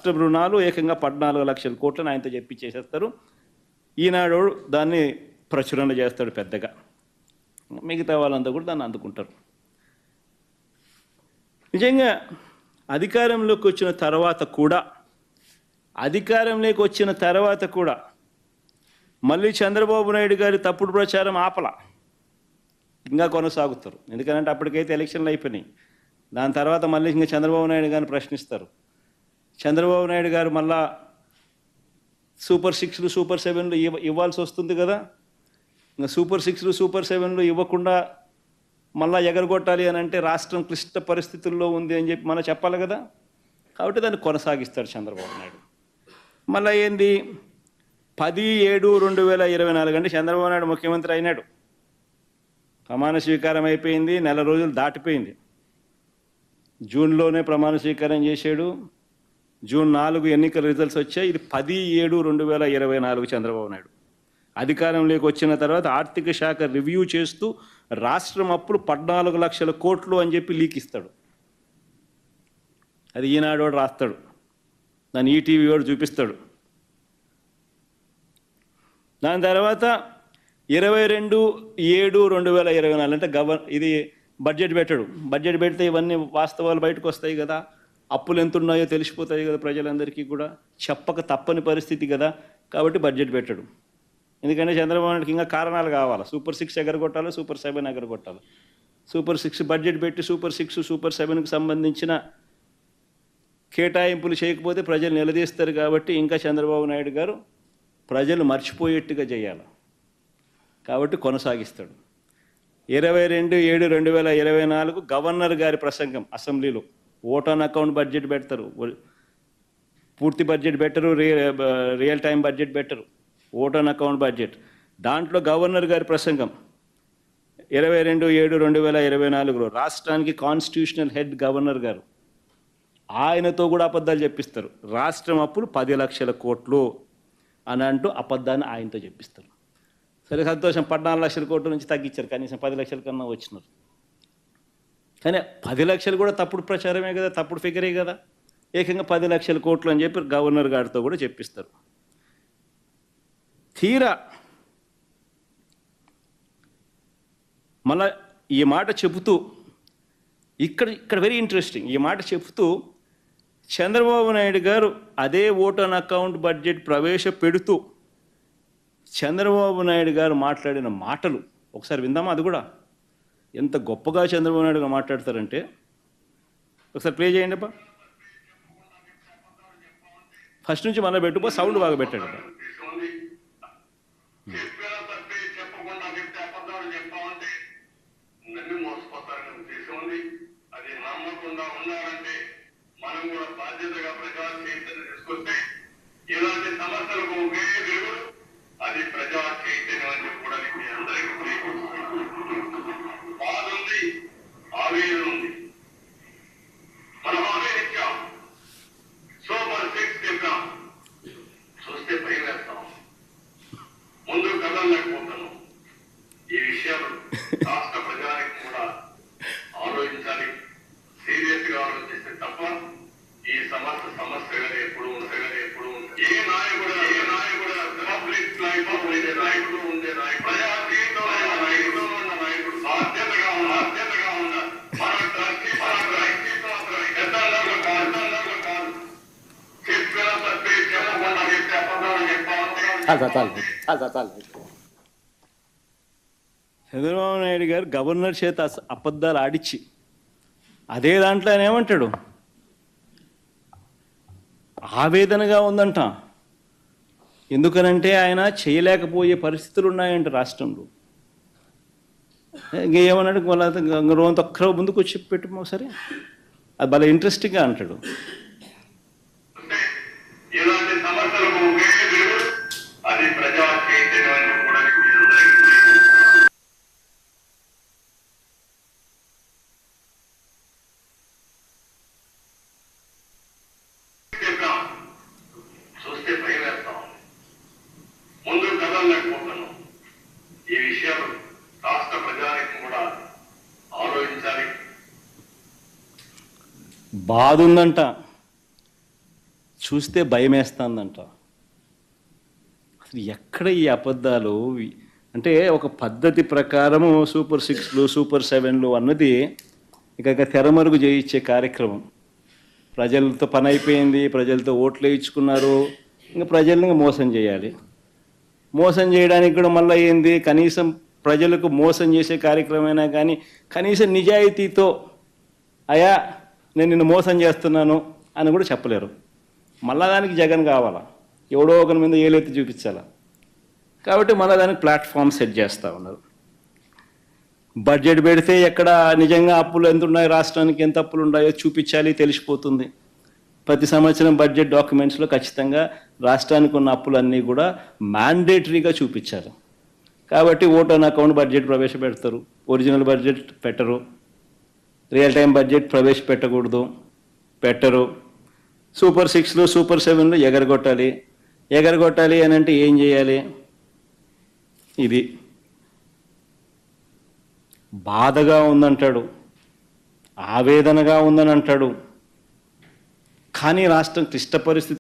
రాష్ట్ర రుణాలు ఏకంగా 14 లక్షల కోట్లను ఆయనతో చెప్పి చేసేస్తారు. ఈనాడు దాన్ని ప్రచురణ చేస్తాడు పెద్దగా, మిగతా వాళ్ళంతా కూడా దాన్ని అందుకుంటారు. నిజంగా అధికారంలోకి వచ్చిన తర్వాత కూడా మళ్ళీ చంద్రబాబు నాయుడు గారి తప్పుడు ప్రచారం ఆపల, ఇంకా కొనసాగుతారు. ఎందుకంటే అప్పటికైతే ఎలక్షన్లు అయిపోయినాయి. దాని తర్వాత మళ్ళీ ఇంకా చంద్రబాబు నాయుడు గారిని ప్రశ్నిస్తారు. చంద్రబాబు నాయుడు గారు మళ్ళా సూపర్ 6లు సూపర్ 7లు ఇవ్వాల్సి వస్తుంది కదా. ఇంకా సూపర్ 6లు సూపర్ 7లు ఇవ్వకుండా మళ్ళీ ఎగరగొట్టాలి అని అంటే రాష్ట్రం క్లిష్ట పరిస్థితుల్లో ఉంది అని చెప్పి మనం చెప్పాలి కదా. కాబట్టి దాన్ని కొనసాగిస్తాడు చంద్రబాబు నాయుడు. మళ్ళీ ఏంది 10/7/2024 అంటే చంద్రబాబు నాయుడు ముఖ్యమంత్రి అయినాడు, ప్రమాణ స్వీకారం అయిపోయింది, నెల రోజులు దాటిపోయింది. జూన్లోనే ప్రమాణ స్వీకారం చేశాడు. జూన్ 4 ఎన్నికల రిజల్ట్స్ వచ్చాయి. ఇది 10/7/2024 చంద్రబాబు నాయుడు అధికారంలోకి వచ్చిన తర్వాత ఆర్థిక శాఖ రివ్యూ చేస్తూ రాష్ట్రం అప్పులు 14 లక్షల కోట్లు అని చెప్పి లీక్ ఇస్తాడు. అది ఈనాడు వాడు రాస్తాడు, దాన్ని ఈటీవీ వాడు చూపిస్తాడు. దాని తర్వాత 22/7/2024 అంటే ఇది బడ్జెట్ పెట్టాడు. బడ్జెట్ పెడితే ఇవన్నీ వాస్తవాలు బయటకు వస్తాయి కదా, అప్పులు ఎంత ఉన్నాయో తెలిసిపోతాయి కదా ప్రజలందరికీ కూడా, చెప్పక తప్పని పరిస్థితి కదా. కాబట్టి బడ్జెట్ పెట్టాడు. ఎందుకంటే చంద్రబాబు నాయుడుకి ఇంకా కారణాలు కావాలి. సూపర్ 6 ఎగరగొట్టాలి, సూపర్ 7 ఎగరగొట్టాలి. సూపర్ 6 బడ్జెట్ పెట్టి సూపర్ 6 సూపర్ 7కి సంబంధించిన కేటాయింపులు చేయకపోతే ప్రజలు నిలదీస్తారు. కాబట్టి ఇంకా చంద్రబాబు నాయుడు గారు ప్రజలు మర్చిపోయేట్టుగా చేయాలి, కాబట్టి కొనసాగిస్తాడు. 22/7/2024 గవర్నర్ గారి ప్రసంగం అసెంబ్లీలో. ఓట్ ఆన్ అకౌంట్ బడ్జెట్ పెడతారు, పూర్తి బడ్జెట్ పెట్టరు, రియల్ టైం బడ్జెట్ పెట్టరు, ఓట్ ఆన్ అకౌంట్ బడ్జెట్. దాంట్లో గవర్నర్ గారి ప్రసంగం 22/7/2024 రాష్ట్రానికి కాన్స్టిట్యూషనల్ హెడ్ గవర్నర్ గారు, ఆయనతో కూడా అబద్ధాలు చెప్పిస్తారు. రాష్ట్రం అప్పులు 10 లక్షల కోట్లు అని అంటూ అబద్ధాన్ని ఆయనతో చెప్పిస్తారు. సరే సంతోషం, 14 లక్షల కోట్ల నుంచి తగ్గించారు, కనీసం 10 లక్షల కన్నా వచ్చినారు. కానీ 10 లక్షలు కూడా తప్పుడు ప్రచారమే కదా, తప్పుడు ఫిగరే కదా. ఏకంగా 10 లక్షల కోట్లు అని చెప్పి గవర్నర్ గారితో కూడా చెప్పిస్తారు. తీరా మళ్ళా ఈ మాట చెబుతూ ఇక్కడ వెరీ ఇంట్రెస్టింగ్, ఈ మాట చెబుతూ చంద్రబాబు నాయుడు గారు అదే ఓట్ ఆన్ అకౌంట్ బడ్జెట్ ప్రవేశపెడుతూ చంద్రబాబు నాయుడు గారు మాట్లాడిన మాటలు ఒకసారి విందామా? అది కూడా ఎంత గొప్పగా చంద్రబాబు నాయుడు గారు మాట్లాడతారంటే ఒకసారి ప్లే చేయండి అప్ప. ఫస్ట్ నుంచి మళ్ళీ పెట్టుకో, సౌండ్ బాగా పెట్టాడు. ఇలాంటి సమస్యలకు ఒకే దేవుడు, అది ప్రజా చైతన్యం అని కూడా మీ అందరికీ బాధ ఉంది, ఆవేదన ఉంది. మనం ఆవేదించాం, సూపర్ 6 చెప్పాం, చూస్తే భయం వేస్తాం, ముందు కదలలేకపోతున్నాం. ఈ విషయాలు రాష్ట్ర ప్రజానికి కూడా ఆలోచించాలి, సీరియస్ గా ఆలోచిస్తే తప్ప ఈ సమస్యగా ఎప్పుడు ఉంటాయి. ఏ నాయకుడు పబ్లిక్ నాయకుడు ఉండే నాయకుడు, ప్రజా జీవితంలో ఉన్న నాయకుడు బాధ్యతగా ఉన్నారు. మన ట్రస్టీ పెద్దలు కాదు, చెప్పిన తప్పే చెప్పకుండా చెప్తే అబద్ధాలు చెప్పాలి. చంద్రబాబు నాయుడు గారు గవర్నర్ చేత అబద్ధాలు ఆడిచ్చి అదే దాంట్లో ఆయన ఏమంటాడు, ఆవేదనగా ఉందంట. ఎందుకనంటే ఆయన చేయలేకపోయే పరిస్థితులు ఉన్నాయంట రాష్ట్రంలో. ఇంకేమన్నాడు, రోజంత ఒక్కరో ముందుకు వచ్చి పెట్టు సరే, అది భలే ఇంట్రెస్టింగ్గా అంటాడు. అది ప్రజా చైతన్యం కూడా చూస్తే భయం వేస్తాం, ముందు కదలలేకపోతున్నాం. ఈ విషయాలు రాష్ట్ర ప్రజానికి కూడా ఆలోచించాలి. బాధ ఉందంట. చూస్తే భయమేస్తుందంట. అసలు ఎక్కడ ఈ అబద్ధాలు? అంటే ఒక పద్ధతి ప్రకారము సూపర్ 6లు సూపర్ 7లు అన్నది ఇక తెరమరుగు చేయించే కార్యక్రమం. ప్రజలతో పని అయిపోయింది, ప్రజలతో ఓట్లు వేయించుకున్నారు, ఇంకా ప్రజల్ని మోసం చేయాలి. మోసం చేయడానికి కూడా మళ్ళీ ఏంది, కనీసం ప్రజలకు మోసం చేసే కార్యక్రమమైనా కానీ కనీసం నిజాయితీతో అయా నేను నిన్ను మోసం చేస్తున్నాను అని కూడా చెప్పలేరు. మళ్ళా దానికి జగన్ కావాలా, ఎవడో ఒకరి మీద ఏలెత్తి చూపించాలా. కాబట్టి మళ్ళీ దానికి ప్లాట్ఫామ్ సెట్ చేస్తూ ఉన్నారు. బడ్జెట్ పెడితే ఎక్కడ నిజంగా అప్పులు ఎంత ఉన్నాయి, రాష్ట్రానికి ఎంత అప్పులు ఉన్నాయో చూపించాలి, తెలిసిపోతుంది. ప్రతి సంవత్సరం బడ్జెట్ డాక్యుమెంట్స్లో ఖచ్చితంగా రాష్ట్రానికి ఉన్న అప్పులన్నీ కూడా మ్యాండేటరీగా చూపించారు. కాబట్టి ఓట్ ఆన్ అకౌంట్ బడ్జెట్ ప్రవేశపెడతారు, ఒరిజినల్ బడ్జెట్ పెట్టరు, రియల్ టైం బడ్జెట్ ప్రవేశపెట్టకూడదు, పెట్టరు. సూపర్ 6లు సూపర్ 7లు ఎగరగొట్టాలి అని అంటే ఏం చేయాలి? ఇది బాధగా ఉందంటాడు, ఆవేదనగా ఉందని అంటాడు. కానీ రాష్ట్రం క్లిష్ట పరిస్థితి